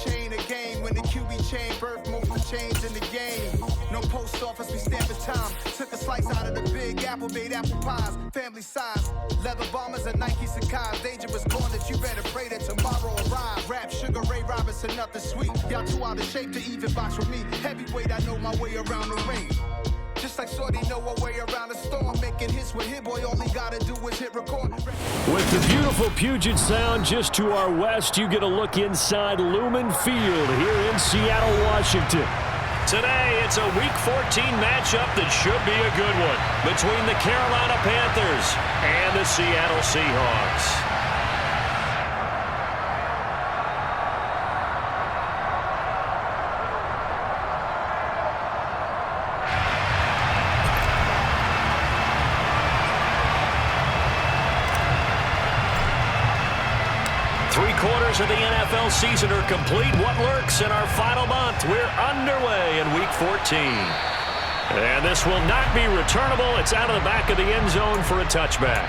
chain of game. When the QB chain birth, multiple chains in the game. No post office, we stamping time. Took a slice out of the big apple, made apple pies. Family size, leather bombers and Nike Sacai's. Dangerous corners, you better pray that tomorrow arrive. Rap, Sugar Ray Robinson, nothing sweet. Y'all too out of shape to even box with me. Heavyweight, I know my way around the ring. Just like Shorty know her way around the storm. Making hits with Hit Boy, all he gotta do is hit record. With the beautiful Puget Sound just to our west, you get a look inside Lumen Field here in Seattle, Washington. Today, it's a Week 14 matchup that should be a good one between the Carolina Panthers and the Seattle Seahawks. Three-quarters of the NFL season are complete. What lurks in our final month? We're underway in Week 14. And this will not be returnable. It's out of the back of the end zone for a touchback.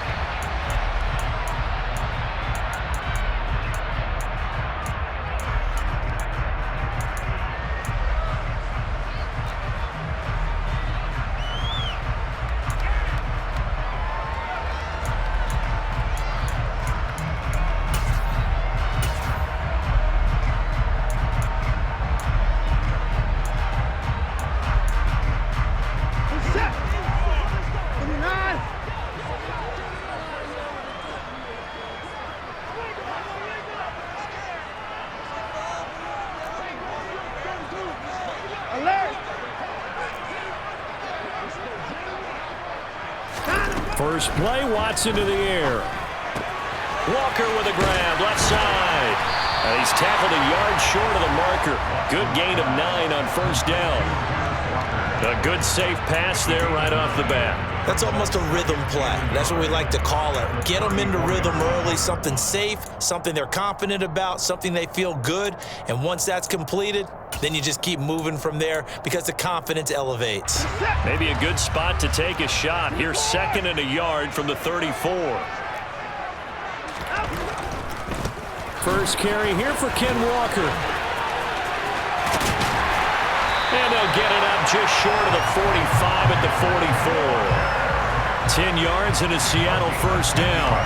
First play, Watson to the air. Walker with a grab, left side. And he's tackled a yard short of the marker. Good gain of 9 on first down. A good safe pass there right off the bat. That's almost a rhythm play. That's what we like to call it. Get them into rhythm early, something safe, something they're confident about, something they feel good. And once that's completed, then you just keep moving from there because the confidence elevates. Maybe a good spot to take a shot. Here's 2nd and a yard from the 34. First carry here for Ken Walker. And they'll get it up just short of the 45 at the 44. 10 yards and a Seattle first down.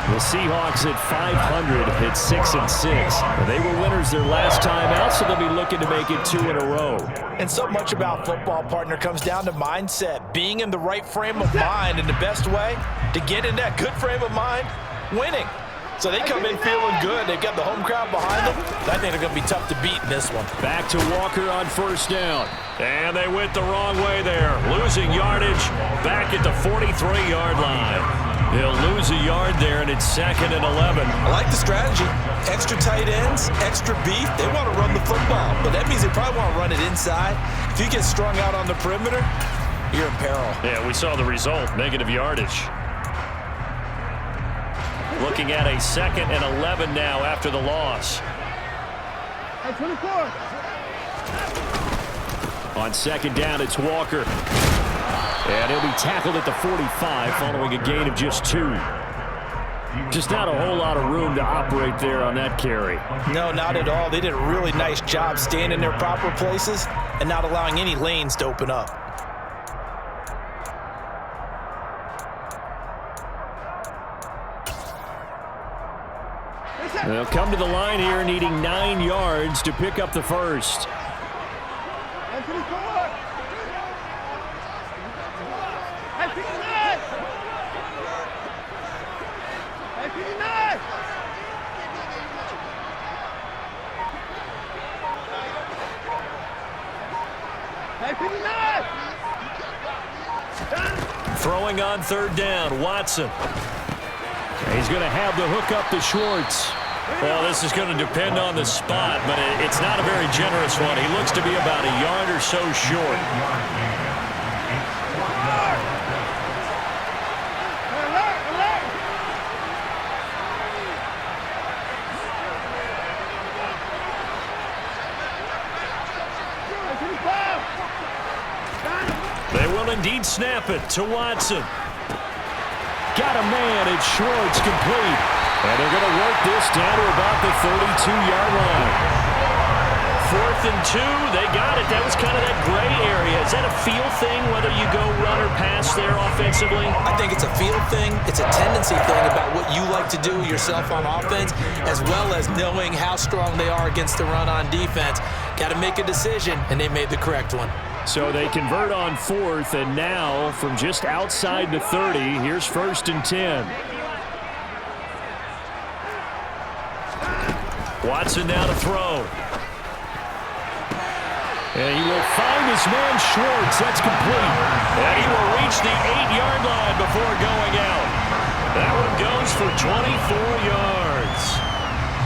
The Seahawks at 500 hit 6-6. They were winners their last time out, so they'll be looking to make it 2 in a row. And so much about football, partner, comes down to mindset. Being in the right frame of mind, and the best way to get in that good frame of mind, winning. So they come in feeling good. They've got the home crowd behind them. I think they're going to be tough to beat in this one. Back to Walker on first down. And they went the wrong way there. Losing yardage back at the 43-yard line. They'll lose a yard there, and it's 2nd and 11. I like the strategy. Extra tight ends, extra beef. They want to run the football, but that means they probably want to run it inside. If you get strung out on the perimeter, you're in peril. Yeah, we saw the result, negative yardage. Looking at a 2nd and 11 now after the loss. At 24. On 2nd down, it's Walker. And he'll be tackled at the 45 following a gain of just 2. Just not a whole lot of room to operate there on that carry. No, not at all. They did a really nice job staying in their proper places and not allowing any lanes to open up. They'll come to the line here needing 9 yards to pick up the first. Throwing on 3rd down, Watson. He's going to have the hook up to Schwartz. Well, this is going to depend on the spot, but it's not a very generous one. He looks to be about a yard or so short. They will indeed snap it to Watson. Got a man at Schwartz, complete. And they're going to work this down to about the 32-yard line. 4th and 2. They got it. That was kind of that gray area. Is that a feel thing, whether you go run or pass there offensively? I think it's a feel thing. It's a tendency thing about what you like to do yourself on offense, as well as knowing how strong they are against the run on defense. Got to make a decision, and they made the correct one. So they convert on 4th, and now from just outside the 30, here's 1st and 10. Watson now to throw. And he will find his man Schwartz. That's complete. And he will reach the 8-yard line before going out. That one goes for 24 yards.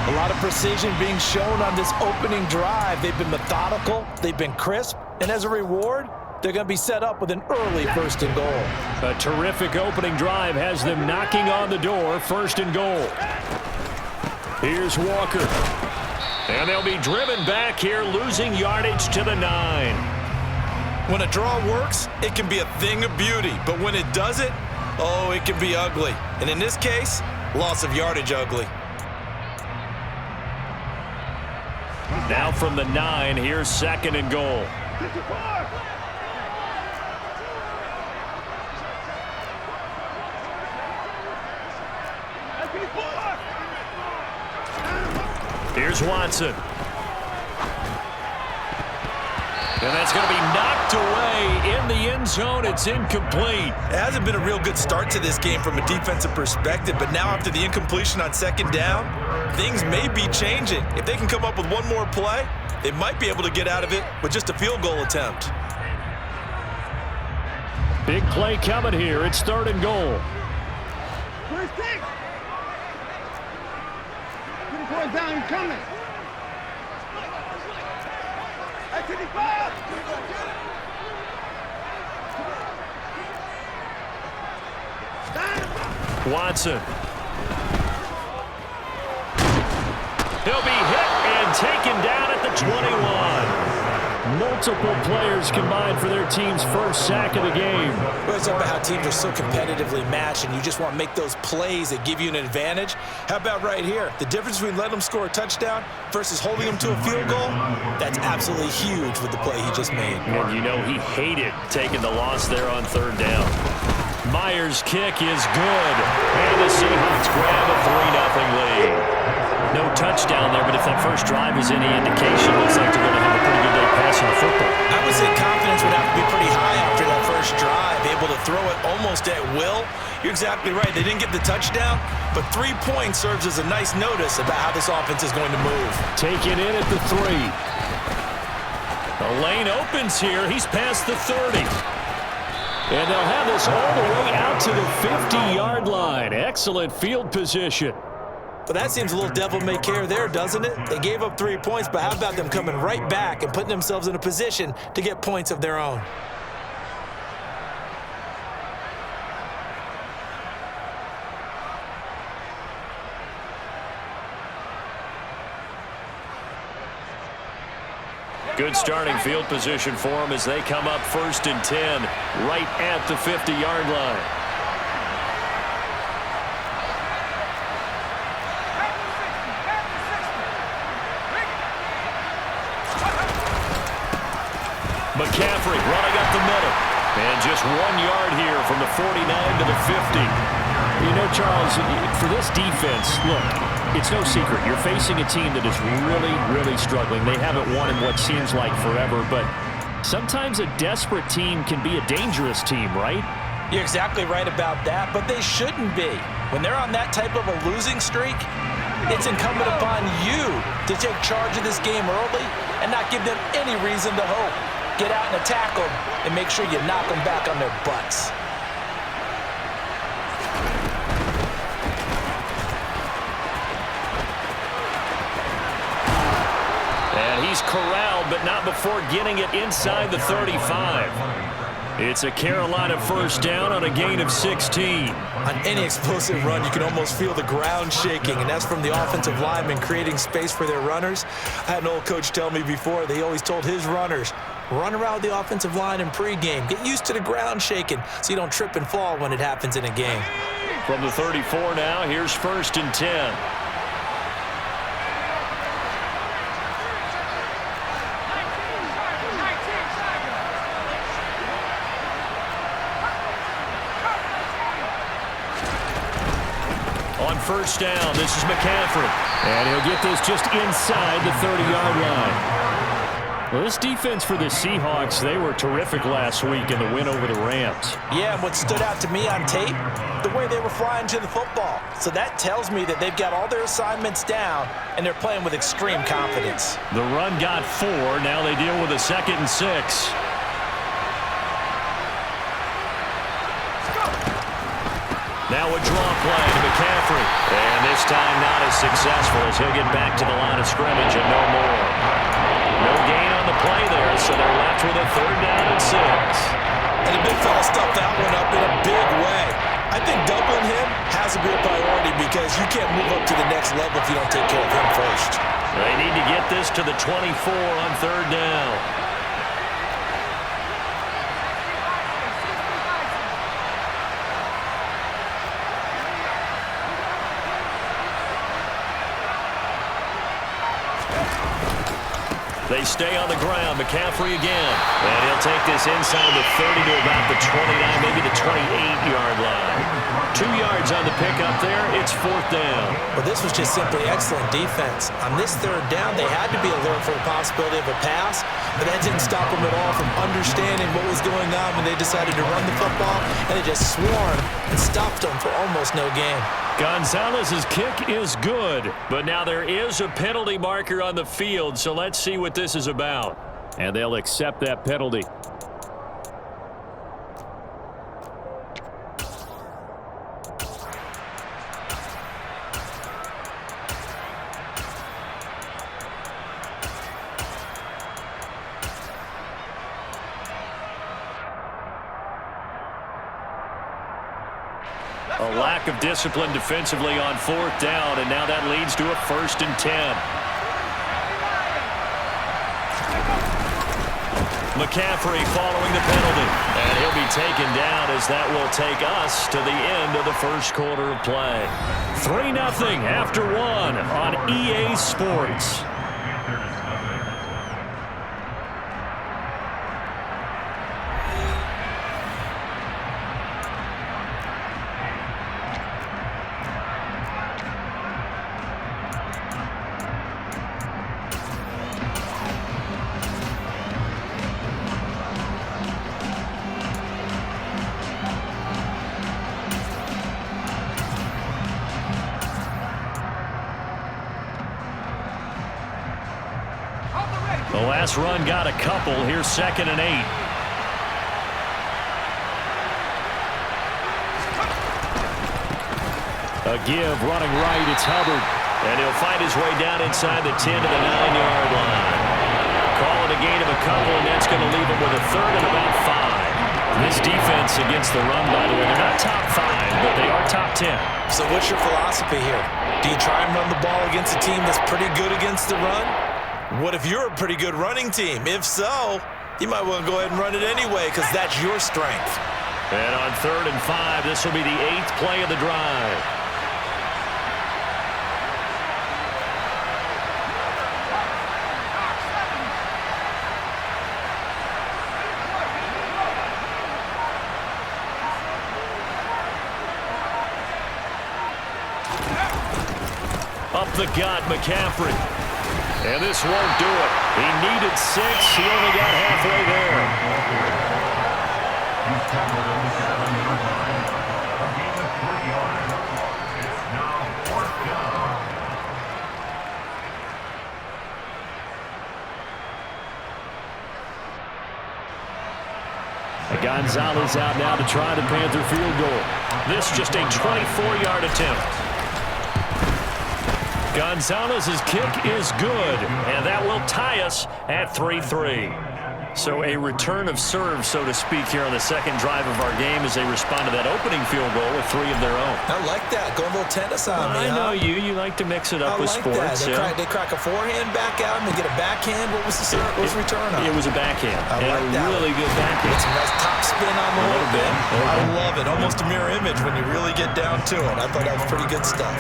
A lot of precision being shown on this opening drive. They've been methodical. They've been crisp. And as a reward, they're going to be set up with an early 1st and goal. A terrific opening drive has them knocking on the door. 1st and goal. Here's Walker. And they'll be driven back here, losing yardage to the 9. When a draw works, it can be a thing of beauty. But when it doesn't, oh, it can be ugly. And in this case, loss of yardage ugly. Now from the 9, here's 2nd and goal. Here's Watson. And that's going to be knocked away in the end zone. It's incomplete. It hasn't been a real good start to this game from a defensive perspective, but now after the incompletion on 2nd down, things may be changing. If they can come up with one more play, they might be able to get out of it with just a field goal attempt. Big play coming here. It's 3rd and goal. First kick. 24 down, he's coming. That's 55. Watson. He'll be hit and taken down at the 21. Multiple players combined for their team's first sack of the game. Well, it's about how teams are so competitively matched and you just want to make those plays that give you an advantage. How about right here? The difference between letting them score a touchdown versus holding them to a field goal, that's absolutely huge with the play he just made. And you know he hated taking the loss there on 3rd down. Myers' kick is good. And the Seahawks grab a 3-0 lead. No touchdown there, but if that first drive is any indication, looks like they're going to have a pretty good day passing the football. I would say confidence would have to be pretty high after that first drive, able to throw it almost at will. You're exactly right. They didn't get the touchdown, but 3 points serves as a nice notice about how this offense is going to move. Take it in at the 3. The lane opens here. He's past the 30. And they'll have this all the way out to the 50-yard line. Excellent field position. But that seems a little devil-may-care there, doesn't it? They gave up 3 points, but how about them coming right back and putting themselves in a position to get points of their own? Good starting field position for them as they come up 1st and 10, right at the 50-yard line. McCaffrey running up the middle. And just 1 yard here from the 49 to the 50. You know, Charles, for this defense, look, it's no secret. You're facing a team that is really, really struggling. They haven't won in what seems like forever, but sometimes a desperate team can be a dangerous team, right? You're exactly right about that, but they shouldn't be. When they're on that type of a losing streak, it's incumbent upon you to take charge of this game early and not give them any reason to hope. Get out and attack them and make sure you knock them back on their butts. And he's corralled, but not before getting it inside the 35. It's a Carolina first down on a gain of 16. On any explosive run, you can almost feel the ground shaking, and that's from the offensive linemen creating space for their runners. I had an old coach tell me before, they always told his runners, run around the offensive line in pregame. Get used to the ground shaking so you don't trip and fall when it happens in a game. From the 34 now, here's 1st and 10. on first down. This is McCaffrey. And he'll get this just inside the 30-yard line. Well, this defense for the Seahawks, they were terrific last week in the win over the Rams. Yeah, and what stood out to me on tape, the way they were flying to the football. So that tells me that they've got all their assignments down, and they're playing with extreme confidence. The run got 4. Now they deal with a 2nd and 6. Now a draw play to McCaffrey. And this time not as successful as he'll get back to the line of scrimmage and no more. No gain on the play there, so they're left with a 3rd down and 6. And the big fella stuffed that one up in a big way. I think doubling him has to be a priority because you can't move up to the next level if you don't take care of him first. They need to get this to the 24 on 3rd down. They stay on the ground. McCaffrey again. And he'll take this inside the 30 to about the 29, maybe the 28-yard line. 2 yards on the pickup there. It's 4th down. Well, this was just simply excellent defense. On this 3rd down, they had to be alert for the possibility of a pass, but that didn't stop them at all from understanding what was going on when they decided to run the football, and they just swarmed and stopped them for almost no gain. Gonzalez's kick is good, but now there is a penalty marker on the field, so let's see what this is about. And they'll accept that penalty. A lack of discipline defensively on 4th down, and now that leads to a 1st and 10. McCaffrey following the penalty, and he'll be taken down as that will take us to the end of the 1st quarter of play. 3-0 after 1 on EA Sports. The last run got a couple. Here's 2nd and 8. A give running right. It's Hubbard. And he'll find his way down inside the 10 to the 9-yard line. Call it a gain of a couple, and that's going to leave him with a 3rd and about 5. This defense against the run, by the way, they're not top 5, but they are top 10. So what's your philosophy here? Do you try and run the ball against a team that's pretty good against the run? What if you're a pretty good running team? If so, you might want to go ahead and run it anyway because that's your strength. And on 3rd and 5, this will be the 8th play of the drive. Up the gut, McCaffrey. And this won't do it. He needed 6. He only got halfway there. Gonzalez out now to try the Panther field goal. This just a 24-yard attempt. Gonzalez's kick is good, and that will tie us at 3-3. So a return of serve, so to speak, here on the 2nd drive of our game as they respond to that opening field goal with 3 of their own. I like that. Go a little tennis on me, I know you. You like to mix it up with sports. They crack a forehand back out and they get a backhand. What was the return on? It was a backhand. I like that. Really good backhand. It's a nice top spin on the little bit. I love it. Almost a mirror image when you really get down to it. I thought that was pretty good stuff.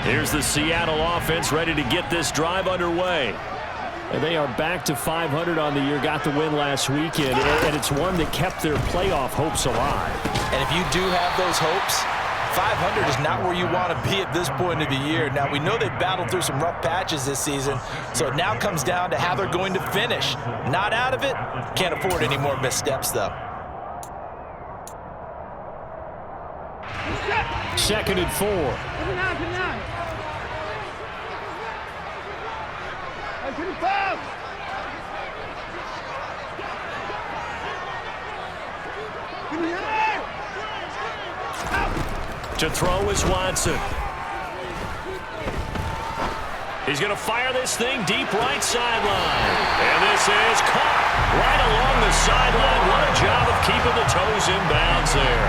Here's the Seattle offense ready to get this drive underway. And they are back to 500 on the year, got the win last weekend, and it's one that kept their playoff hopes alive. And if you do have those hopes, 500 is not where you want to be at this point of the year. Now, we know they've battled through some rough patches this season, so it now comes down to how they're going to finish. Not out of it, can't afford any more missteps, though. 2nd and 4. To throw is Watson. He's going to fire this thing deep right sideline. And this is caught right along the sideline. What a job of keeping the toes in bounds there.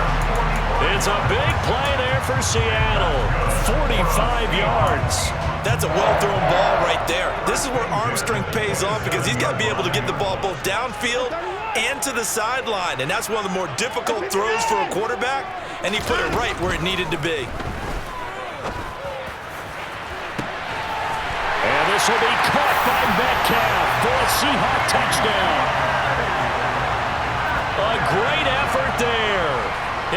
It's a big play there for Seattle. 45 yards. That's a well-thrown ball right there. This is where arm strength pays off because he's got to be able to get the ball both downfield and to the sideline. And that's one of the more difficult throws for a quarterback, and he put it right where it needed to be. And this will be caught by Metcalf for a Seahawk touchdown. A great effort there.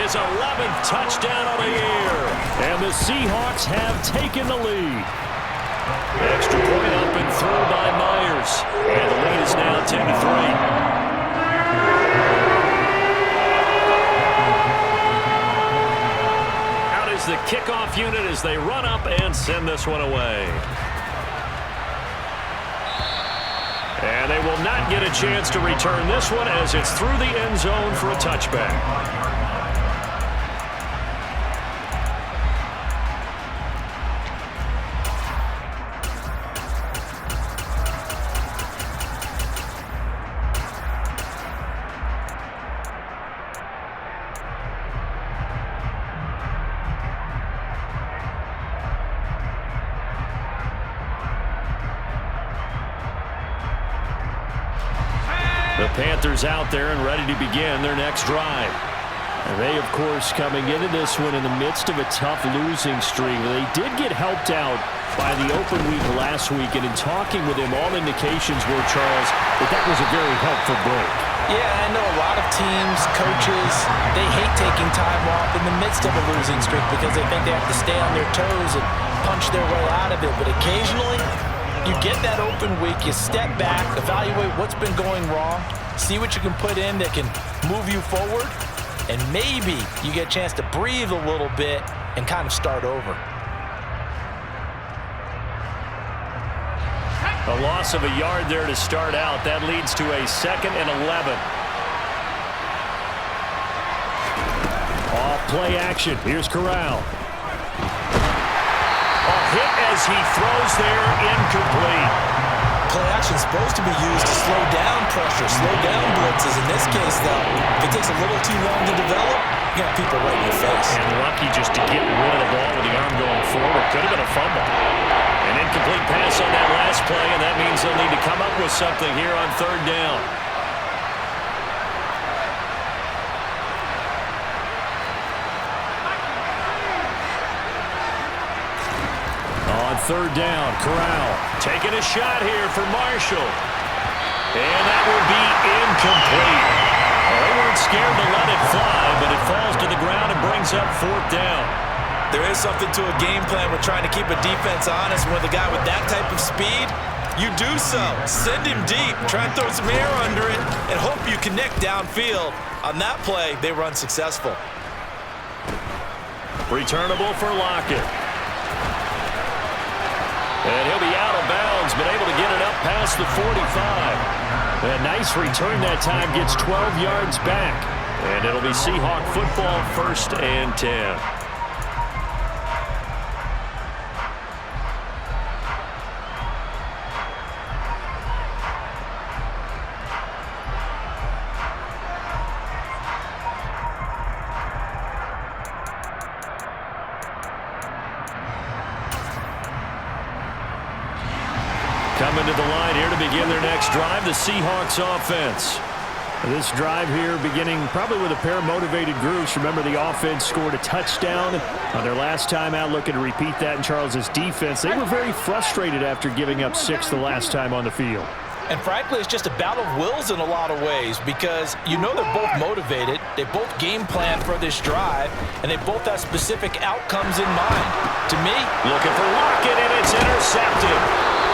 His 11th touchdown of the year. And the Seahawks have taken the lead. Extra point up and through by Myers. And the lead is now 10-3. Out is the kickoff unit as they run up and send this one away. And they will not get a chance to return this one as it's through the end zone for a touchback. The Panthers out there and ready to begin their next drive. And they, of course, coming into this one in the midst of a tough losing streak. They did get helped out by the open week last week, and in talking with him, all indications were, Charles, that was a very helpful break. Yeah, I know a lot of teams, coaches, they hate taking time off in the midst of a losing streak because they think they have to stay on their toes and punch their way out of it. But occasionally, you get that open week, you step back, evaluate what's been going wrong, see what you can put in that can move you forward, and maybe you get a chance to breathe a little bit and kind of start over. A loss of a yard there to start out. That leads to a 2nd and 11. Off play action. Here's Corral. A hit as he throws there, incomplete. Play action is supposed to be used to slow down pressure, slow down blitzes. In this case, though, if it takes a little too long to develop, you got people right in your face. And lucky just to get rid of the ball with the arm going forward. Could have been a fumble. An incomplete pass on that last play, and that means they'll need to come up with something here on 3rd down. On 3rd down, Corral taking a shot here for Marshall. And that will be incomplete. Well, they weren't scared to let it fly, but it falls to the ground and brings up 4th down. There is something to a game plan with trying to keep a defense honest. With a guy with that type of speed, you do so. Send him deep, try and throw some air under it, and hope you connect downfield. On that play, they were unsuccessful. Returnable for Lockett. And he'll be out of bounds, but able to get it up past the 45. A nice return that time, gets 12 yards back. And it'll be Seahawk football, 1st and 10. Coming to the line here to begin their next drive, the Seahawks offense. This drive here beginning probably with a pair of motivated groups. Remember, the offense scored a touchdown on their last time out, looking to repeat that in Charles's defense. They were very frustrated after giving up 6 the last time on the field. And frankly, it's just a battle of wills in a lot of ways because you know they're both motivated, they both game plan for this drive, and they both have specific outcomes in mind. To me, looking for Lockett, and it's intercepted.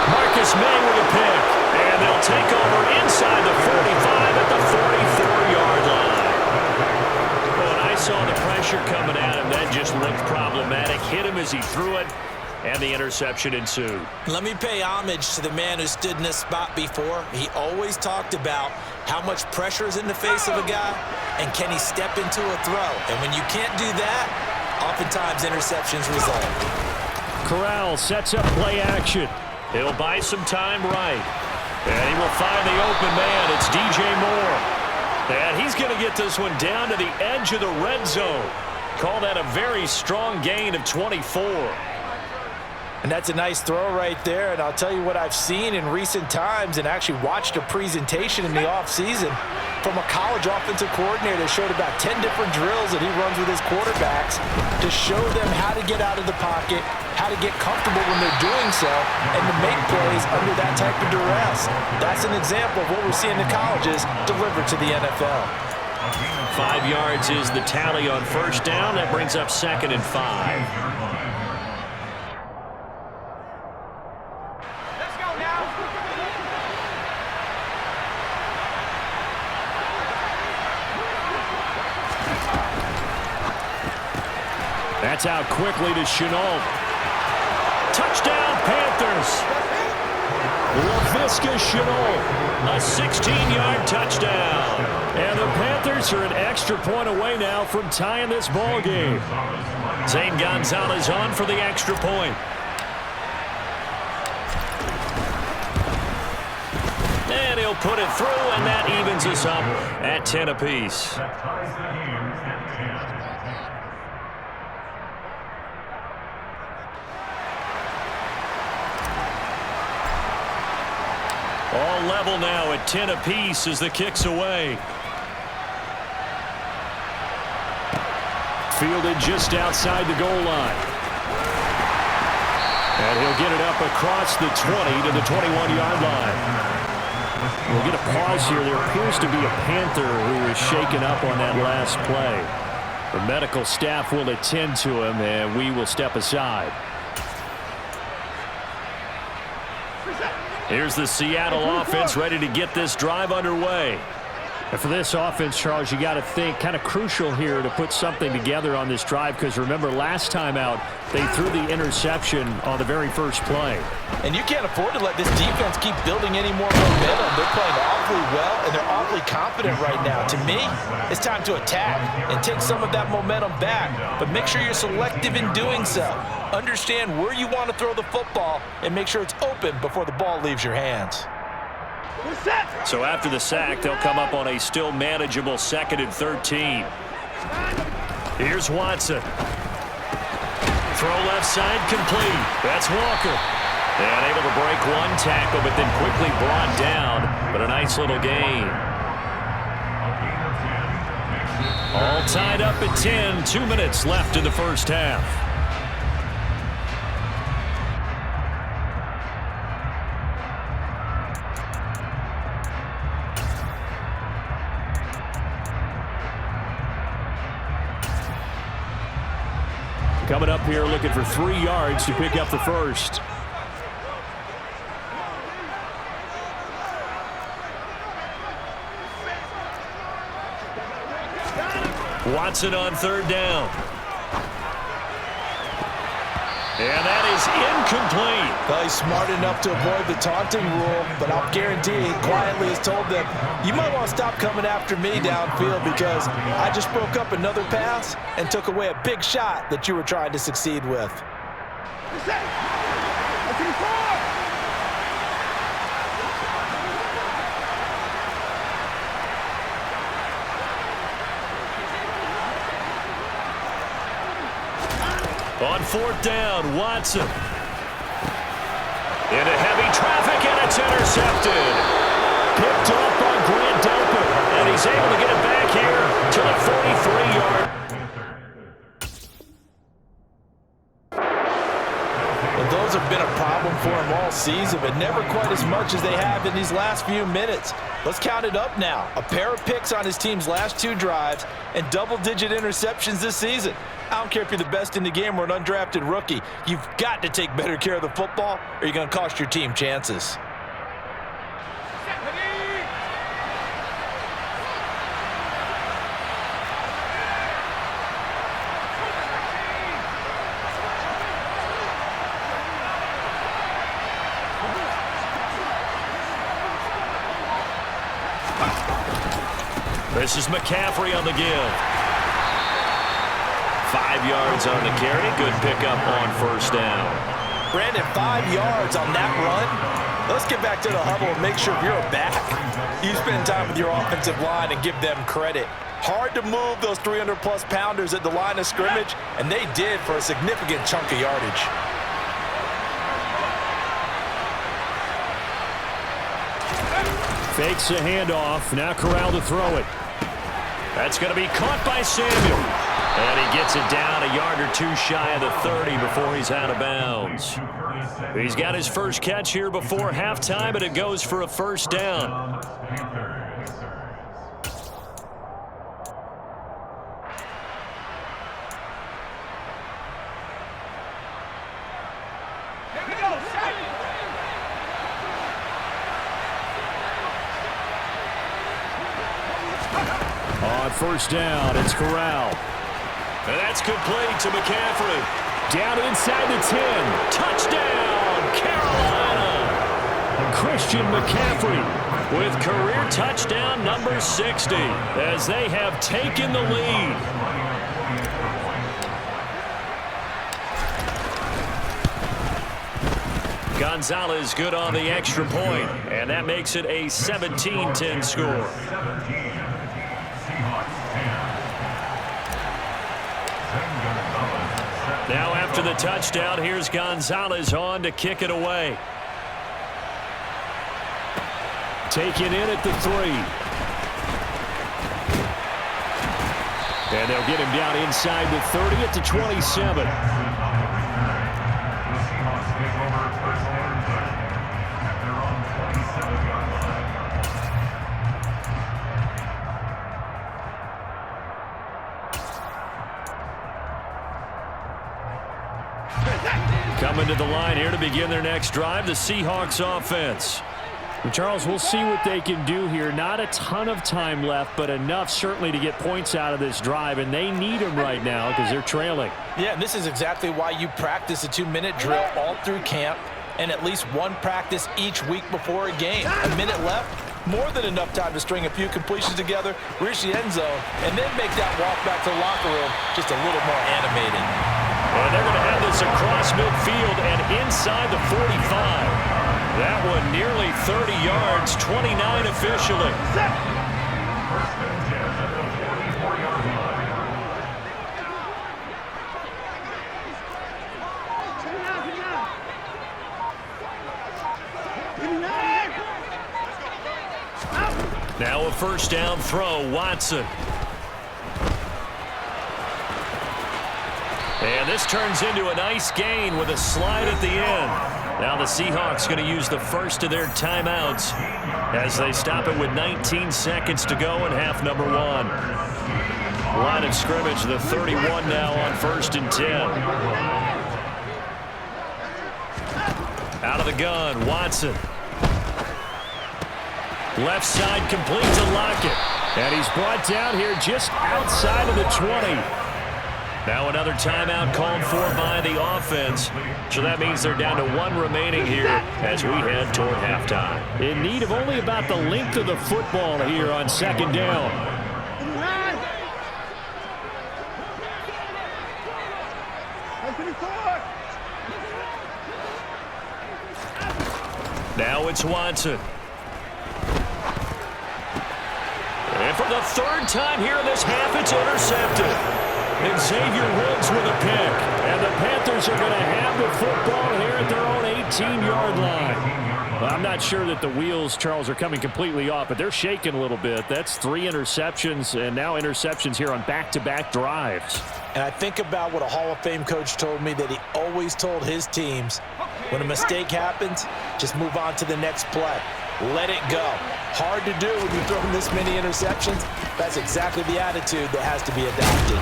Marcus May with a pick, and they'll take over inside the 45 at the 44-yard line. When I saw the pressure coming at him, that just looked problematic. Hit him as he threw it, and the interception ensued. Let me pay homage to the man who stood in this spot before. He always talked about how much pressure is in the face of a guy, and can he step into a throw. And when you can't do that, oftentimes interceptions result. Corral sets up play action. He'll buy some time right. And he will find the open man. It's DJ Moore. And he's going to get this one down to the edge of the red zone. Call that a very strong gain of 24. And that's a nice throw right there. And I'll tell you what I've seen in recent times and actually watched a presentation in the offseason from a college offensive coordinator that showed about 10 different drills that he runs with his quarterbacks to show them how to get out of the pocket, how to get comfortable when they're doing so, and to make plays under that type of duress. That's an example of what we're seeing in colleges delivered to the NFL. 5 yards is the tally on first down. That brings up 2nd and 5. That's out quickly to Chenault. Touchdown, Panthers. LaVisca Chenault, a 16-yard touchdown. And the Panthers are an extra point away now from tying this ball game. Zane Gonzalez on for the extra point. And he'll put it through, and that evens us up at 10 apiece. All level now at 10 apiece as the kick's away. Fielded just outside the goal line. And he'll get it up across the 20 to the 21-yard line. We'll get a pause here. There appears to be a Panther who is shaken up on that last play. The medical staff will attend to him, and we will step aside. Here's the Seattle offense ready to get this drive underway. And for this offense, Charles, you got to think kind of crucial here to put something together on this drive because remember last time out they threw the interception on the very first play. And you can't afford to let this defense keep building any more momentum. They're playing awfully well and they're awfully confident right now. To me, it's time to attack and take some of that momentum back, but make sure you're selective in doing so. Understand where you want to throw the football and make sure it's open before the ball leaves your hands. So after the sack, they'll come up on a still manageable 2nd and 13. Here's Watson. Throw left side complete. That's Walker. And able to break one tackle, but then quickly brought down. But a nice little gain. All tied up at 10. 2 minutes left in the first half. Coming up here looking for 3 yards to pick up the first. Watson on 3rd down. And that is incomplete. Well, he's smart enough to avoid the taunting rule, but I'll guarantee he quietly has told them, you might want to stop coming after me downfield because I just broke up another pass and took away a big shot that you were trying to succeed with. On 4th down, Watson. Into heavy traffic, and it's intercepted. Picked up by Grant Delpit, and he he's able to get it back here to the 43-yard. Well, those have been a problem for him all season, but never quite as much as they have in these last few minutes. Let's count it up now. A pair of picks on his team's last 2 drives and double-digit interceptions this season. I don't care if you're the best in the game or an undrafted rookie. You've got to take better care of the football or you're going to cost your team chances. This is McCaffrey on the give. 5 yards on the carry. Good pickup on first down. Brandon, 5 yards on that run. Let's get back to the huddle and make sure if you're a back, you spend time with your offensive line and give them credit. Hard to move those 300-plus pounders at the line of scrimmage, and they did for a significant chunk of yardage. Fakes a handoff. Now Corral to throw it. That's going to be caught by Samuel. And he gets it down a yard or 2 shy of the 30 before he's out of bounds. He's got his first catch here before halftime, and it goes for a first down. On first down, it's Corral. And that's complete to McCaffrey. Down inside the 10. Touchdown, Carolina. Christian McCaffrey with career touchdown number 60 as they have taken the lead. Gonzalez good on the extra point, and that makes it a 17-10 score. Now after the touchdown, here's Gonzalez on to kick it away. Taken in at the 3. And they'll get him down inside the 30 at the 27. Coming to the line here to begin their next drive, the Seahawks offense. Well, Charles, we'll see what they can do here. Not a ton of time left, but enough certainly to get points out of this drive, and they need them right now because they're trailing. Yeah, and this is exactly why you practice a 2-minute drill all through camp and at least one practice each week before a game. A minute left, more than enough time to string a few completions together, reach the end zone, and then make that walk back to the locker room just a little more animated. And they're going to have this across midfield and inside the 45. That one nearly 30 yards, 29 officially. Now a first down throw, Watson. And this turns into a nice gain with a slide at the end. Now the Seahawks going to use the first of their timeouts as they stop it with 19 seconds to go in half number 1. Line of scrimmage, the 31 now on 1st and 10. Out of the gun, Watson. Left side complete to Lockett. And he's brought down here just outside of the 20. Now another timeout called for by the offense. So that means they're down to 1 remaining here as we head toward halftime. In need of only about the length of the football here on 2nd down. Now it's Watson. And for the 3rd time here in this half, it's intercepted. And Xavier Woods with a pick. And the Panthers are going to have the football here at their own 18-yard line. Well, I'm not sure that the wheels, Charles, are coming completely off, but they're shaking a little bit. That's 3 interceptions, and now interceptions here on back-to-back drives. And I think about what a Hall of Fame coach told me that he always told his teams, when a mistake happens, just move on to the next play. Let it go. Hard to do when you're throwing this many interceptions. That's exactly the attitude that has to be adopted.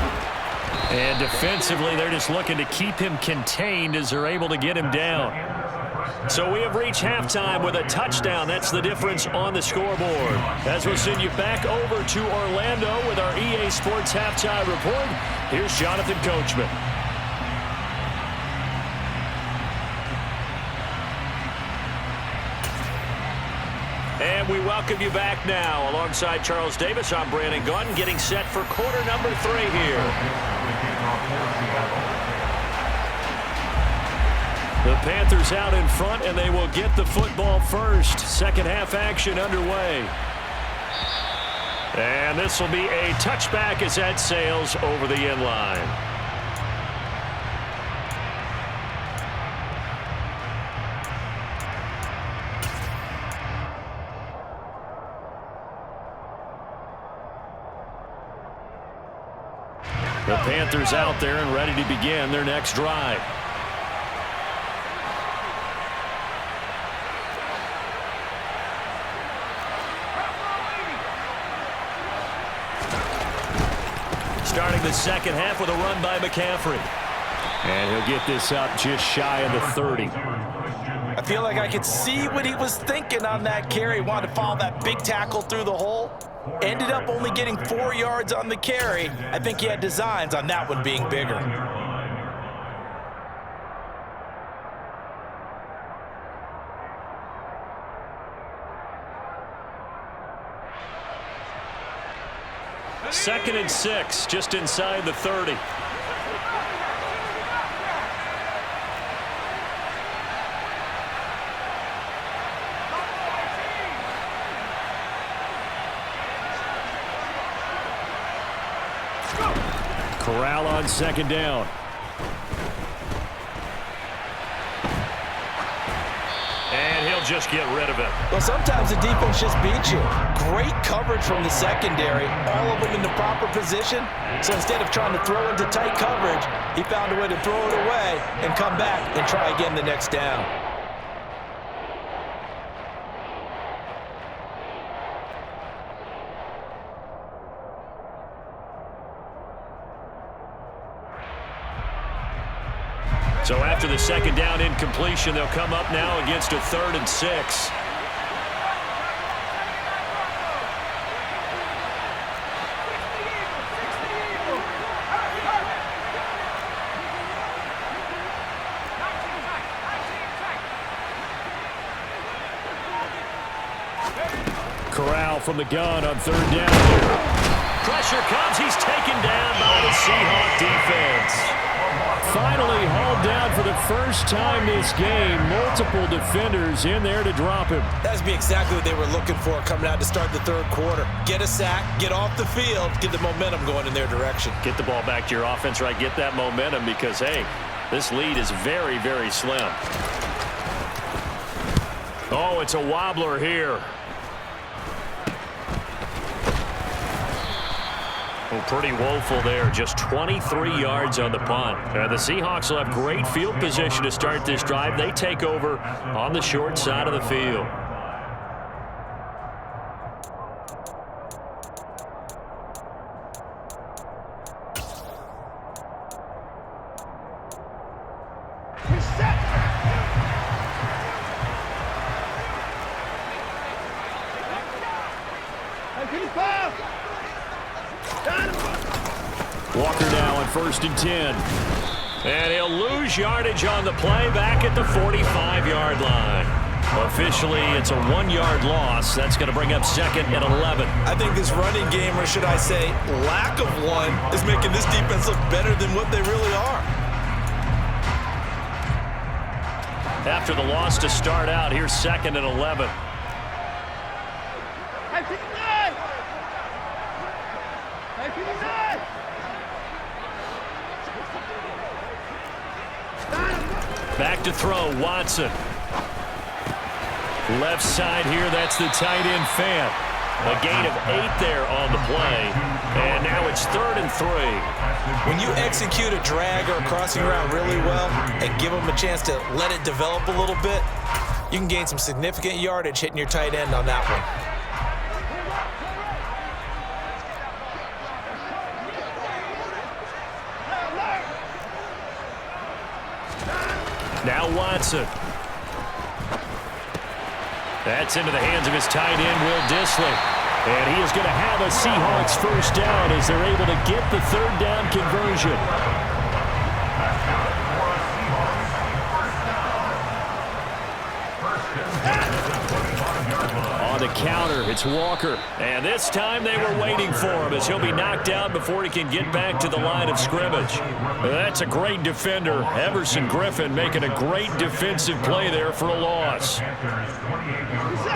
And defensively, they're just looking to keep him contained as they're able to get him down. So we have reached halftime with a touchdown. That's the difference on the scoreboard. As we'll send you back over to Orlando with our EA Sports Halftime Report, here's Jonathan Coachman. And we welcome you back now. Alongside Charles Davis, I'm Brandon Gunn, getting set for quarter number 3 here. The Panthers out in front, and they will get the football first. Second half action underway. And this will be a touchback as that sails over the end line. The Panthers out there and ready to begin their next drive. Starting the second half with a run by McCaffrey. And he'll get this up just shy of the 30. I feel like I could see what he was thinking on that carry. Wanted to follow that big tackle through the hole. Ended up only getting 4 yards on the carry. I think he had designs on that one being bigger. Second and 6, just inside the 30. Corral on second down. And he'll just get rid of it. Well, sometimes the defense just beats you. Great coverage from the secondary, all of them in the proper position. So instead of trying to throw into tight coverage, he found a way to throw it away and come back and try again the next down. So after the second down incompletion, they'll come up now against a 3rd and 6. Corral from the gun on 3rd down. Pressure comes. He's taken down by the Seahawk defense. Finally hauled down for the first time this game. Multiple defenders in there to drop him. That's exactly what they were looking for coming out to start the 3rd quarter. Get a sack, get off the field, get the momentum going in their direction. Get the ball back to your offense, right? Get that momentum because, hey, this lead is very, very slim. Oh, it's a wobbler here. Well, pretty woeful there. Just 23 yards on the punt. The Seahawks will have great field position to start this drive. They take over on the short side of the field. Walker now on 1st and 10. And he'll lose yardage on the play back at the 45-yard line. Officially, it's a 1-yard loss. That's going to bring up 2nd and 11. I think this running game, or should I say lack of one, is making this defense look better than what they really are. After the loss to start out, here's 2nd and 11. Back to throw, Watson. Left side here, that's the tight end Fant. A gain of 8 there on the play. And now it's 3rd and 3. When you execute a drag or a crossing route really well and give them a chance to let it develop a little bit, you can gain some significant yardage hitting your tight end on that one. Now Watson. That's into the hands of his tight end, Will Dissly. And he is going to have a Seahawks first down as they're able to get the 3rd down conversion. On the counter, it's Walker. And this time they were waiting for him as he'll be knocked out before he can get back to the line of scrimmage. That's a great defender. Everson Griffin making a great defensive play there for a loss.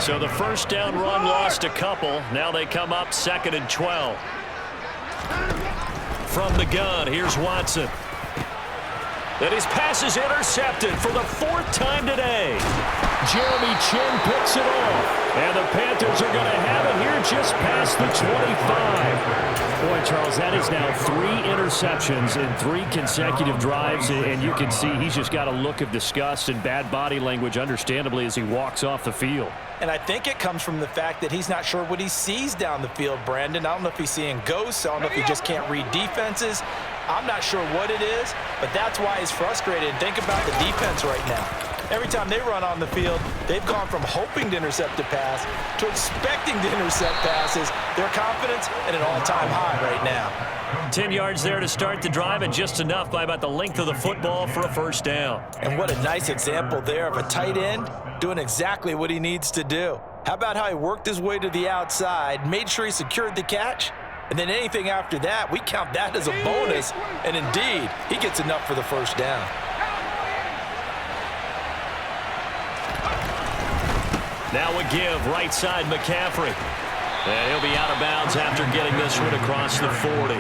So the first down run lost a couple. Now they come up 2nd and 12. From the gun, here's Watson. And his pass is intercepted for the 4th time today. Jeremy Chin picks it off. And the Panthers are going to have it here just past the 25. Boy, Charles, that is now 3 interceptions in 3 consecutive drives. And you can see he's just got a look of disgust and bad body language, understandably, as he walks off the field. And I think it comes from the fact that he's not sure what he sees down the field, Brandon. I don't know if he's seeing ghosts. I don't know if he just can't read defenses. I'm not sure what it is, but that's why he's frustrated. Think about the defense right now. Every time they run on the field, they've gone from hoping to intercept a pass to expecting to intercept passes. Their confidence at an all-time high right now. 10 yards there to start the drive, and just enough by about the length of the football for a first down. And what a nice example there of a tight end doing exactly what he needs to do. How about how he worked his way to the outside, made sure he secured the catch, and then anything after that, we count that as a bonus. And indeed, he gets enough for the first down. Now a give, right side McCaffrey. And he'll be out of bounds after getting this one across the 40.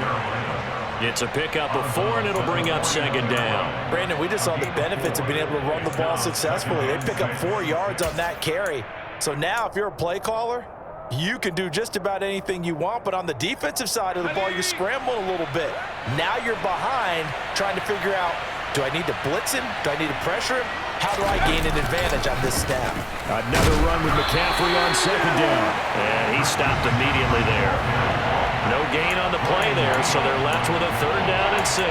It's a pickup of 4, and it'll bring up 2nd down. Brandon, we just saw the benefits of being able to run the ball successfully. They pick up 4 yards on that carry. So now if you're a play caller, you can do just about anything you want, but on the defensive side of the ball, you're scrambling a little bit. Now you're behind trying to figure out, do I need to blitz him? Do I need to pressure him? How do I gain an advantage on this snap? Another run with McCaffrey on 2nd down. And he stopped immediately there. No gain on the play there, so they're left with a 3rd down and 6.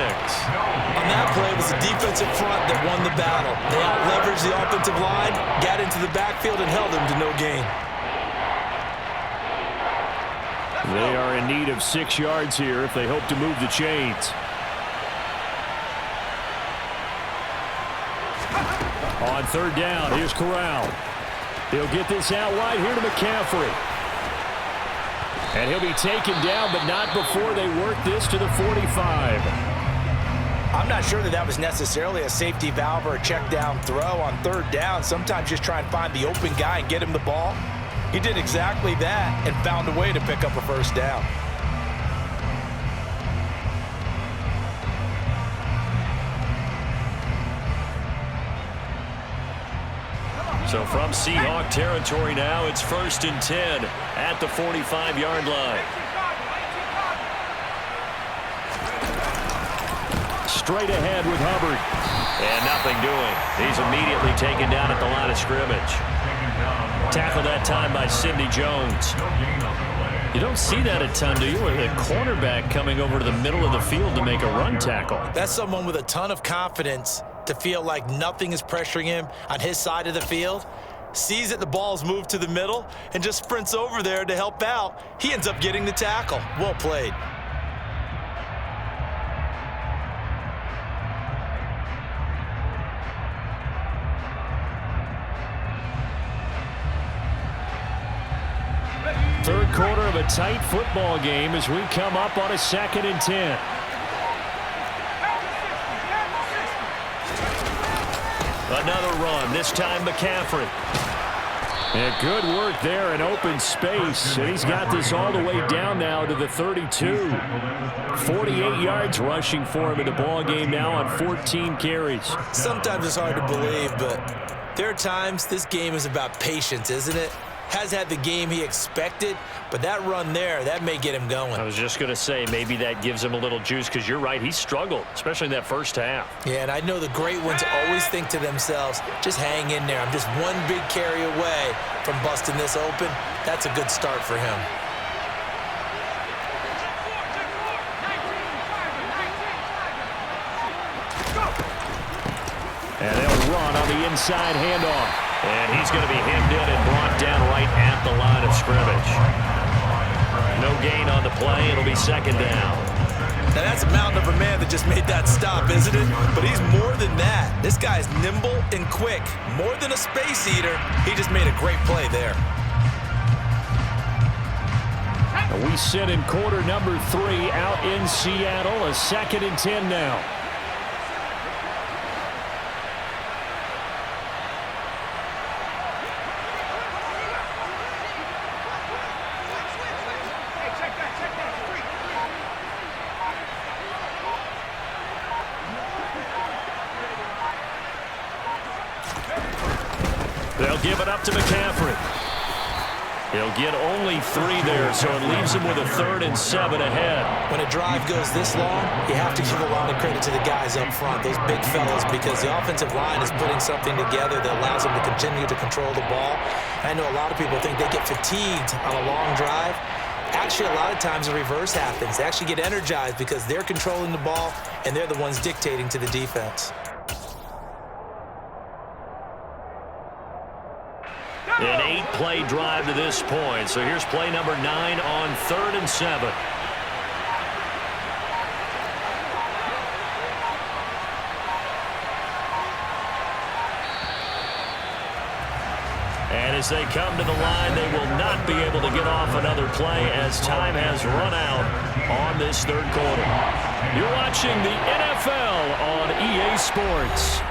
On that play, it was the defensive front that won the battle. They out-leveraged the offensive line, got into the backfield, and held him to no gain. They are in need of 6 yards here if they hope to move the chains. On 3rd down, here's Corral. He'll get this out wide here to McCaffrey. And he'll be taken down, but not before they work this to the 45. I'm not sure that was necessarily a safety valve or a check down throw on 3rd down. Sometimes just try and find the open guy and get him the ball. He did exactly that and found a way to pick up a first down. So from Seahawk territory now, it's 1st and 10 at the 45-yard line. Straight ahead with Hubbard. And nothing doing. He's immediately taken down at the line of scrimmage. Tackled that time by Sidney Jones. You don't see that a ton, do you? With a cornerback coming over to the middle of the field to make a run tackle. That's someone with a ton of confidence to feel like nothing is pressuring him on his side of the field. Sees that the ball's moved to the middle and just sprints over there to help out. He ends up getting the tackle. Well played. Third quarter of a tight football game as we come up on a 2nd and 10. Another run, this time McCaffrey. And good work there in open space. And he's got this all the way down now to the 32. 48 yards rushing for him in the ball game now on 14 carries. Sometimes it's hard to believe, but There are times this game is about patience, isn't it? Has had the game he expected, but that run there, that may get him going. I was just going to say, maybe that gives him a little juice, because you're right, he struggled, especially in that first half. Yeah, and I know the great ones always think to themselves, just hang in there. I'm just one big carry away from busting this open. That's a good start for him. And they'll run on the inside handoff. And he's going to be hemmed in and brought down right at the line of scrimmage. No gain on the play. It'll be second down. Now that's a mountain of a man that just made that stop, isn't it? But he's more than that. This guy's nimble and quick. More than a space eater. He just made a great play there. And we sit in quarter number 3 out in Seattle. A 2nd and 10 now. They'll give it up to McCaffrey. He'll get only 3 there, so it leaves him with a 3rd and 7 ahead. When a drive goes this long, you have to give a lot of credit to the guys up front, those big fellas, because the offensive line is putting something together that allows them to continue to control the ball. I know a lot of people think they get fatigued on a long drive. Actually, a lot of times the reverse happens. They actually get energized because they're controlling the ball, and they're the ones dictating to the defense. An 8-play drive to this point. So here's play number 9 on 3rd and 7. And as they come to the line, they will not be able to get off another play as time has run out on this 3rd quarter. You're watching the NFL on EA Sports.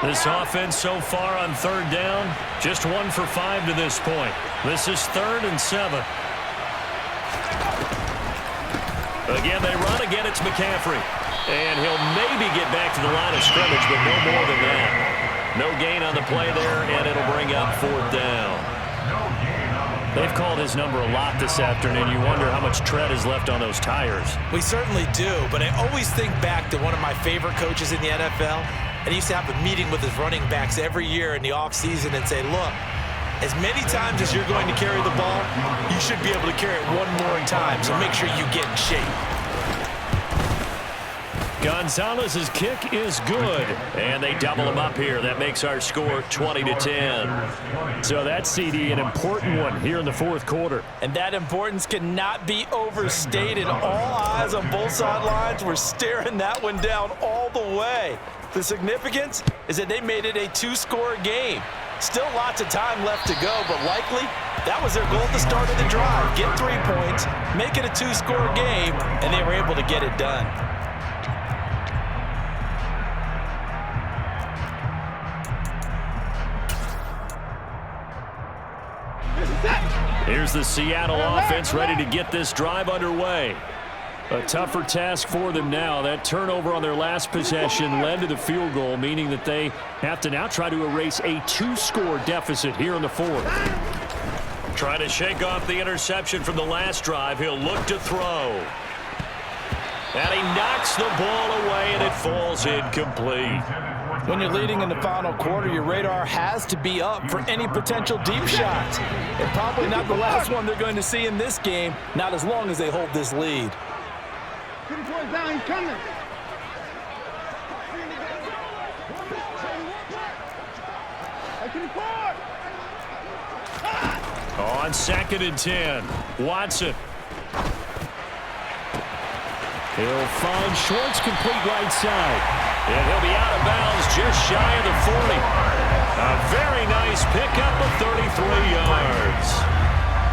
This offense so far on 3rd down, just 1 for 5 to this point. This is 3rd and 7. Again, they run. Again, it's McCaffrey. And he'll maybe get back to the line of scrimmage, but no more than that. No gain on the play there, and it'll bring up 4th down. They've called his number a lot this afternoon. You wonder how much tread is left on those tires. We certainly do, but I always think back to one of my favorite coaches in the NFL. And he used to have a meeting with his running backs every year in the offseason and say, look, as many times as you're going to carry the ball, you should be able to carry it 1 more time, so make sure you get in shape. Gonzalez's kick is good, and they double him up here. That makes our score 20-10. So that's, CD, an important one here in the 4th quarter. And that importance cannot be overstated. All eyes on both sidelines were staring that one down all the way. The significance is that they made it a 2-score game. Still lots of time left to go, but likely that was their goal at the start of the drive. Get 3 points, make it a 2-score game, and they were able to get it done. Here's the Seattle offense ready to get this drive underway. A tougher task for them now. That turnover on their last possession led to the field goal, meaning that they have to now try to erase a 2-score deficit here in the 4th. Trying to shake off the interception from the last drive. He'll look to throw. And he knocks the ball away, and it falls incomplete. When you're leading in the final quarter, your radar has to be up for any potential deep shots. And probably not the last one they're going to see in this game, not as long as they hold this lead. Down, he's coming. On 2nd and 10, Watson. He'll find Schwartz, complete right side. And he'll be out of bounds just shy of the 40. A very nice pickup of 33 yards.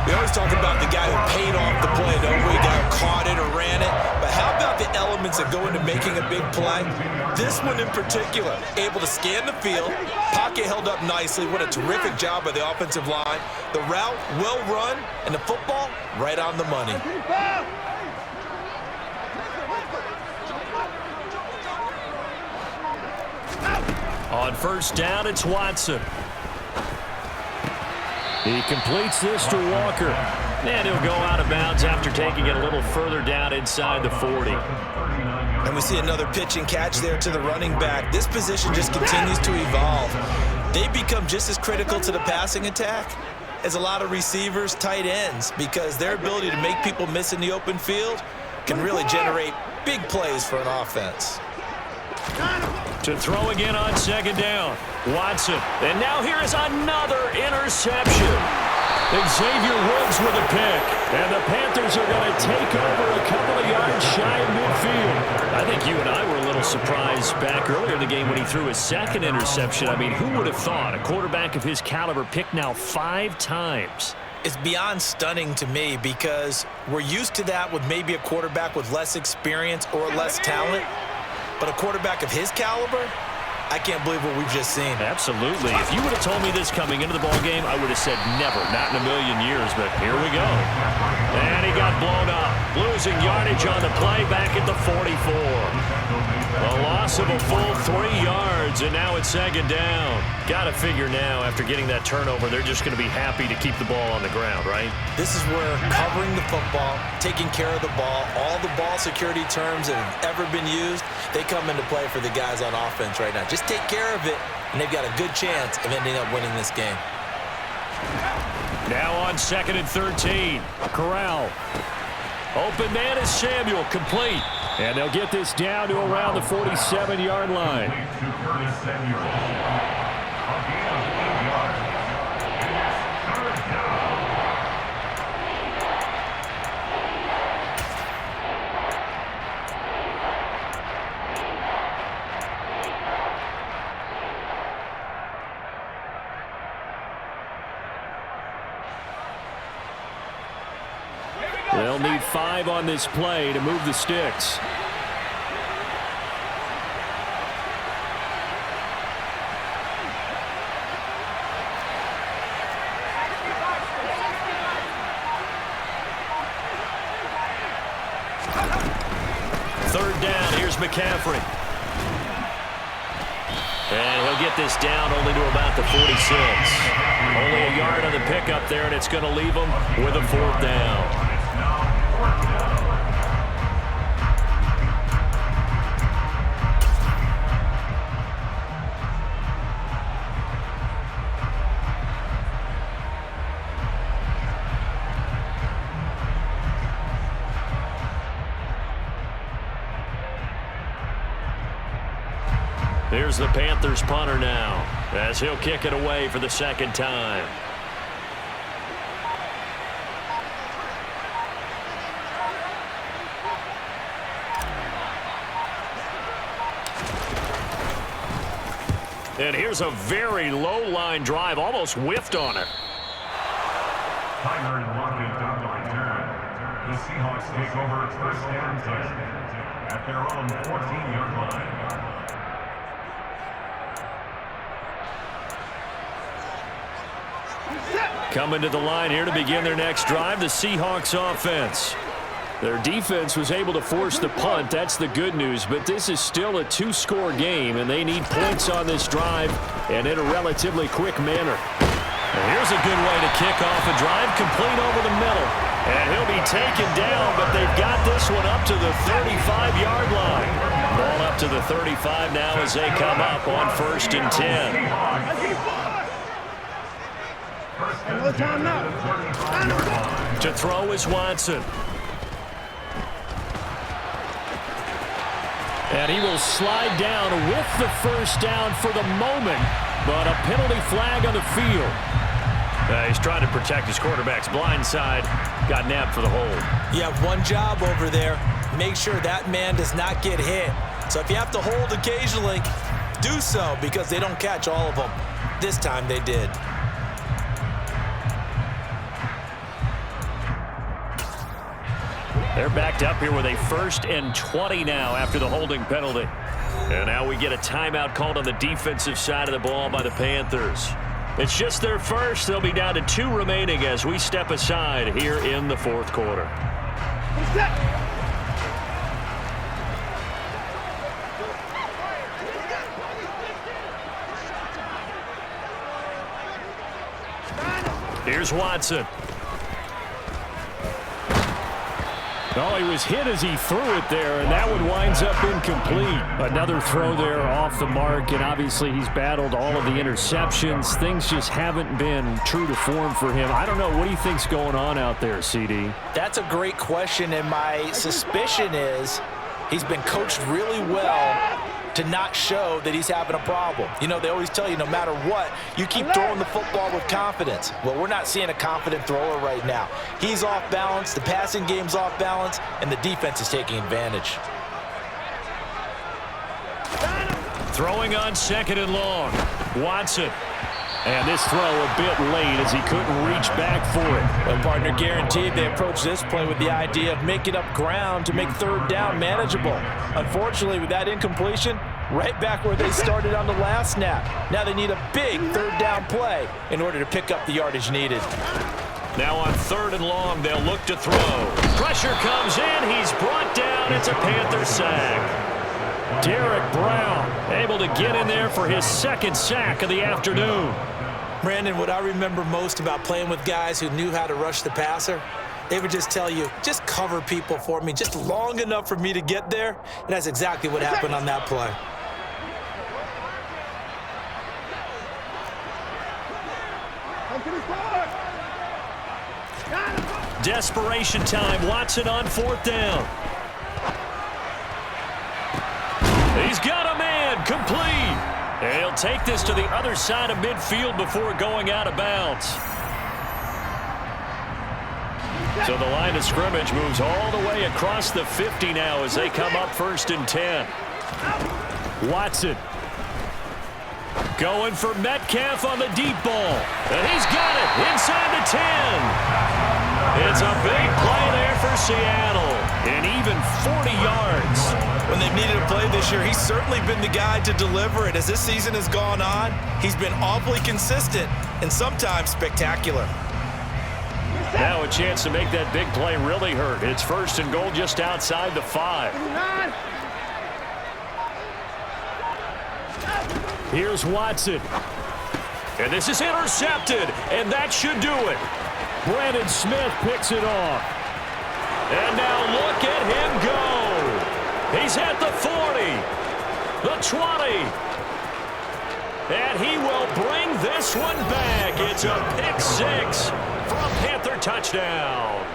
We always talk about the guy who paid off the play, don't we? The guy who caught it or ran it. But how about the elements that go into making a big play? This one in particular, able to scan the field, pocket held up nicely. What a terrific job by the offensive line. The route, well run, and the football, right on the money. On first down, it's Watson. He completes this to Walker. And he'll go out of bounds after taking it a little further down inside the 40. And we see another pitch and catch there to the running back. This position just continues to evolve. They become just as critical to the passing attack as a lot of receivers, tight ends, because their ability to make people miss in the open field can really generate big plays for an offense. To throw again on second down, Watson. And now here is another interception. Xavier Woods with a pick. And the Panthers are going to take over a couple of yards shy of midfield. I think you and I were a little surprised back earlier in the game when he threw his second interception. I mean, who would have thought a quarterback of his caliber picked now 5 times? It's beyond stunning to me because we're used to that with maybe a quarterback with less experience or less talent. But a quarterback of his caliber, I can't believe what we've just seen. Absolutely. If you would have told me this coming into the ballgame, I would have said never, not in a million years, but here we go. And he got blown up, losing yardage on the play back at the 44. A loss of a full 3 yards, and now it's second down. Got to figure now, after getting that turnover, they're just going to be happy to keep the ball on the ground, right? This is where covering the football, taking care of the ball, all the ball security terms that have ever been used, they come into play for the guys on offense right now. Just take care of it, and they've got a good chance of ending up winning this game. Now on 2nd and 13, Corral. Open man is Samuel, complete. And they'll get this down to around the 47-yard line. They'll need 5 on this play to move the sticks. Third down, here's McCaffrey. And he'll get this down only to about the 46. Only a yard on the pickup there, and it's going to leave him with a 4th down. Here's the Panthers punter now, as he'll kick it away for the 2nd time. And here's a very low-line drive, almost whiffed on it. Timer and Lockett on the return. The Seahawks take over first down at their own 14-yard line. Coming to the line here to begin their next drive, the Seahawks offense. Their defense was able to force the punt. That's the good news, but this is still a 2-score game, and they need points on this drive and in a relatively quick manner. And here's a good way to kick off a drive, complete over the middle. And he'll be taken down, but they've got this one up to the 35-yard line. Ball up to the 35 now as they come up on 1st and 10. To throw is Watson. And he will slide down with the 1st down for the moment, but a penalty flag on the field. He's trying to protect his quarterback's blind side. Got nabbed for the hold. You have one job over there. Make sure that man does not get hit. So if you have to hold occasionally, do so, because they don't catch all of them. This time they did. They're backed up here with a 1st and 20 now after the holding penalty. And now we get a timeout called on the defensive side of the ball by the Panthers. It's just their first. They'll be down to 2 remaining as we step aside here in the 4th quarter. Here's Watson. Oh, he was hit as he threw it there, and that one winds up incomplete. Another throw there off the mark, and obviously he's battled all of the interceptions. Things just haven't been true to form for him. I don't know. What do you think's going on out there, CD? That's a great question, and my suspicion is he's been coached really well to not show that he's having a problem. You know, they always tell you no matter what, you keep throwing the football with confidence. Well, we're not seeing a confident thrower right now. He's off balance, the passing game's off balance, and the defense is taking advantage. Throwing on 2nd and long. Watson. And this throw a bit late as he couldn't reach back for it. Well, partner, guaranteed they approach this play with the idea of making up ground to make 3rd down manageable. Unfortunately, with that incompletion, right back where they started on the last snap. Now they need a big 3rd down play in order to pick up the yardage needed. Now on 3rd and long, they'll look to throw. Pressure comes in. He's brought down. It's a Panther sack. Derek Brown able to get in there for his 2nd sack of the afternoon. Brandon, what I remember most about playing with guys who knew how to rush the passer, they would just tell you, just cover people for me, just long enough for me to get there. And that's exactly what happened on that play. Desperation time. Watson on 4th down. He's got a man, complete. And he'll take this to the other side of midfield before going out of bounds. So the line of scrimmage moves all the way across the 50 now as they come up 1st and 10. Watson going for Metcalf on the deep ball. And he's got it inside the 10. It's a big play there for Seattle. And even 40 yards. When they've needed a play this year, he's certainly been the guy to deliver it. As this season has gone on, he's been awfully consistent and sometimes spectacular. Now a chance to make that big play really hurt. It's 1st and goal just outside the 5. Here's Watson. And this is intercepted, and that should do it. Brandon Smith picks it off. And now look at him go. He's at the 40, the 20, and he will bring this one back. It's a pick 6 for a Panther touchdown.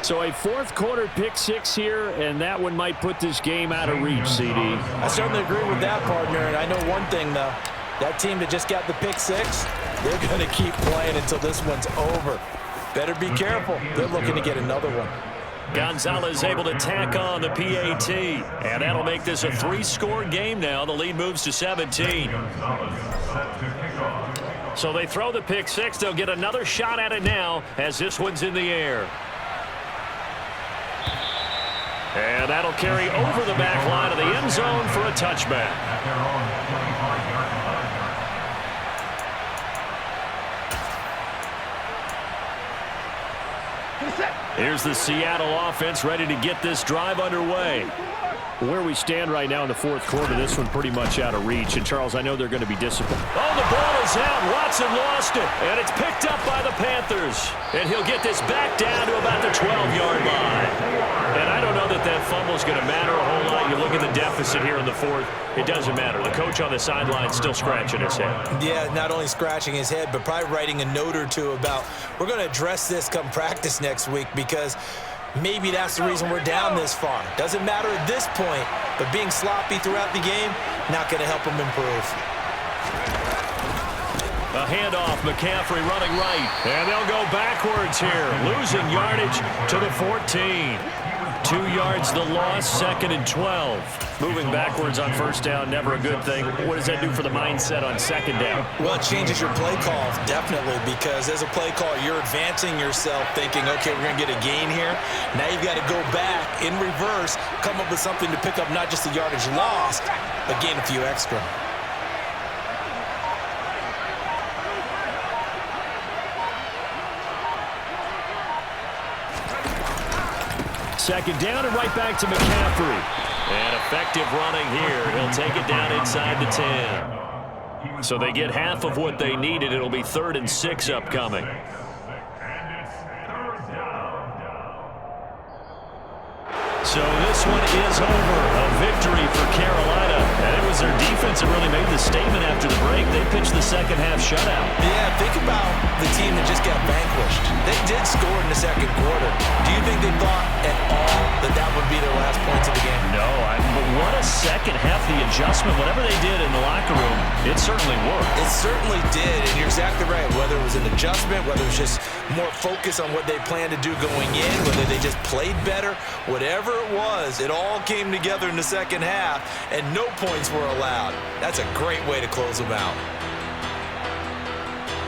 So a 4th quarter pick 6 here, and that one might put this game out of reach, CD. I certainly agree with that, partner, and I know one thing, though. That team that just got the pick 6, they're going to keep playing until this one's over. Better be careful. They're looking to get another one. Gonzalez able to tack on the PAT, and that'll make this a 3-score game now. The lead moves to 17. So they throw the pick 6. They'll get another shot at it now as this one's in the air. And that'll carry over the back line of the end zone for a touchback. Here's the Seattle offense ready to get this drive underway. Where we stand right now in the 4th quarter, this one pretty much out of reach. And, Charles, I know they're going to be disciplined. Oh, the ball is out. Watson lost it. And it's picked up by the Panthers. And he'll get this back down to about the 12-yard line. And I don't know that that fumble is going to matter a whole lot. You look at the deficit here in the 4th. It doesn't matter. The coach on the sideline still scratching his head. Yeah, not only scratching his head, but probably writing a note or two about we're going to address this come practice next week because maybe that's the reason we're down this far. Doesn't matter at this point, but being sloppy throughout the game, not going to help him improve. A handoff, McCaffrey running right, and they'll go backwards here, losing yardage to the 14. 2 yards the loss, 2nd and 12. Moving backwards on first down, never a good thing. What does that do for the mindset on 2nd down? Well, it changes your play call, definitely, because as a play call, you're advancing yourself thinking, okay, we're going to get a gain here. Now you've got to go back in reverse, come up with something to pick up not just the yardage lost, but gain a few extra. Second down and right back to McCaffrey. And effective running here. He'll take it down inside the 10. So they get half of what they needed. It'll be 3rd and 6 upcoming. So this one is over. A victory for Carolina. And it was their defense that really made the statement after the break. They pitched the second half shutout. Yeah, think about the team that just got vanquished. They did score in the second quarter. Do you think they thought at all that that would be their last points of the game? No, but what a second half. The adjustment, whatever they did in the locker room, it certainly worked. It certainly did, and you're exactly right. Whether it was an adjustment, whether it was just more focus on what they planned to do going in, whether they just played better, whatever it was, it all came together in the second half, and no points were allowed. That's a great way to close them out.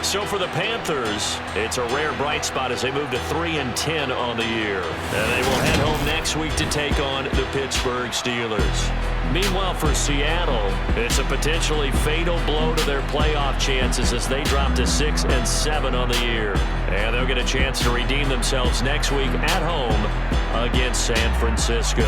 So for the Panthers, it's a rare bright spot as they move to 3-10 on the year. And they will head home next week to take on the Pittsburgh Steelers. Meanwhile, for Seattle, it's a potentially fatal blow to their playoff chances as they drop to 6-7 on the year. And they'll get a chance to redeem themselves next week at home against San Francisco.